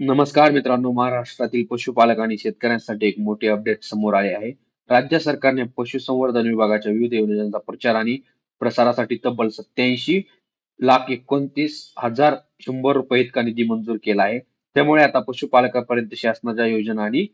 नमस्कार मित्रांनो, महाराष्ट्रातील पशुपालक आणि शेतकऱ्यांसाठी एक मोठे अपडेट समोर आले आहे. राज्य सरकारने पशुसंवर्धन विभागाच्या विविध योजनांचा प्रचार आणि प्रसारासाठी तब्बल 87,29,100 इतका निधी मंजूर केला आहे. त्यामुळे आता पशुपालकांपर्यंत शासनाच्या योजना आणि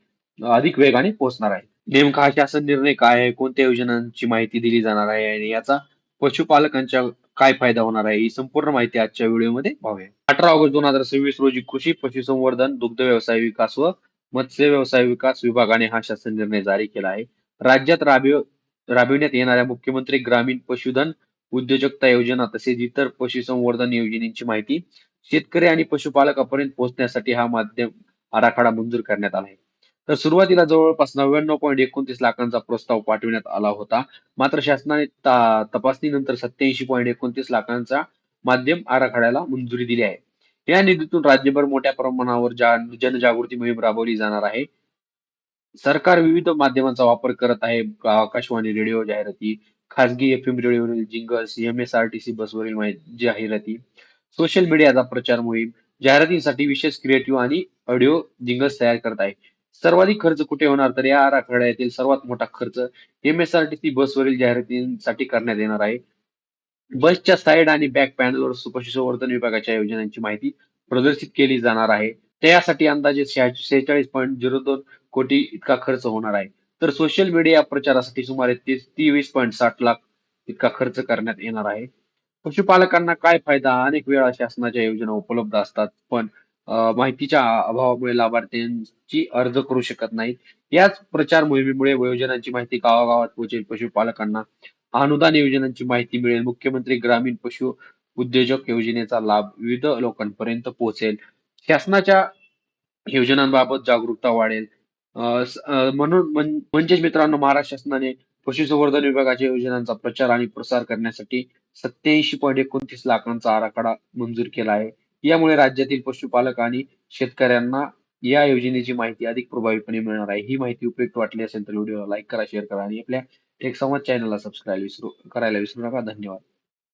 अधिक वेगाने पोहोचणार आहे. नेमका हा शासन निर्णय काय आहे, कोणत्या योजनांची माहिती दिली जाणार आहे आणि याचा पशुपालकांच्या काय फायदा होणार आहे, ही संपूर्ण माहिती आजच्या व्हिडिओमध्ये पाहूया. 18 ऑगस्ट 2026 रोजी कृषी, पशुसंवर्धन, दुग्ध व्यवसाय विकास व मत्स्य व्यवसाय विकास विभागाने हा शासन निर्णय जारी केला आहे. राज्यात राबविण्यात येणाऱ्या मुख्यमंत्री ग्रामीण पशुधन उद्योजकता योजना तसेच इतर पशुसंवर्धन योजनेची माहिती शेतकरी आणि पशुपालकांपर्यंत पोहोचण्यासाठी हा माध्यम आराखडा मंजूर करण्यात आला आहे. तर सुरुवातीला जवळपास 99.29 लाखांचा प्रस्ताव पाठविण्यात आला होता. मात्र शासनाने तपासणीनंतर 87.29 लाखांचा माध्यम आराखड्याला मंजुरी दिली आहे. या निधीतून राज्यभर मोठ्या प्रमाणावर जनजागृती मोहीम राबवली जाणार आहे. सरकार विविध माध्यमांचा वापर करत आहे. आकाशवाणी, रेडिओ जाहिराती, खासगी एफ-एम रेडिओवरील जिंगल्स, एम-एस-आर-टी-सी बसवरील जाहिराती, सोशल मीडियाचा प्रचार मोहीम, जाहिरातींसाठी विशेष क्रिएटिव्ह आणि ऑडिओ जिंगल्स तयार करत आहे. सर्वाधिक खर्च कुठे होणार? तर या आराखड्यातील सर्वात मोठा खर्च एम-एस-आर-टी-सी बसवरील जाहिरातींसाठी करण्यात येणार आहे. बसच्या साइड आणि बॅक पॅनलवर पशुसंवर्धन विभागाच्या योजनांची माहिती प्रदर्शित केली जाणार आहे. त्यासाठी अंदाजे 46.02 कोटी इतका खर्च होणार आहे. तर सोशल मीडिया प्रचारासाठी सुमारे 23.60 लाख इतका खर्च करण्यात येणार आहे. पशुपालकांना काय फायदा? अनेक वेळा शासनाच्या योजना उपलब्ध असतात, पण माहितीच्या अभावामुळे लाभार्थ्यांची अर्ज करू शकत नाहीत. याच प्रचार मोहिमेमुळे योजनांची माहिती गावागावात पोहोचेल. पशुपालकांना अनुदान योजनांची माहिती मिळेल. मुख्यमंत्री ग्रामीण पशु उद्योजक योजनेचा लाभ विविध लोकांपर्यंत पोहोचेल. शासनाच्या योजनांबाबत जागरूकता वाढेल. म्हणजेच मित्रांनो, महाराष्ट्र शासनाने पशुसंवर्धन विभागाच्या योजनांचा प्रचार आणि प्रसार करण्यासाठी 87.29 लाखांचा आराखडा मंजूर केला आहे. यामुळे राज्यातील पशुपालक आणि शेतकऱ्यांना या योजनेची माहिती अधिक प्रभावीपणे मिळणार आहे. ही माहिती उपयुक्त वाटली असेल तर व्हिडिओला लाईक करा, शेअर करा आणि आपल्या टेक संवाद चॅनलला सबस्क्राईब करायला विसरू नका. धन्यवाद.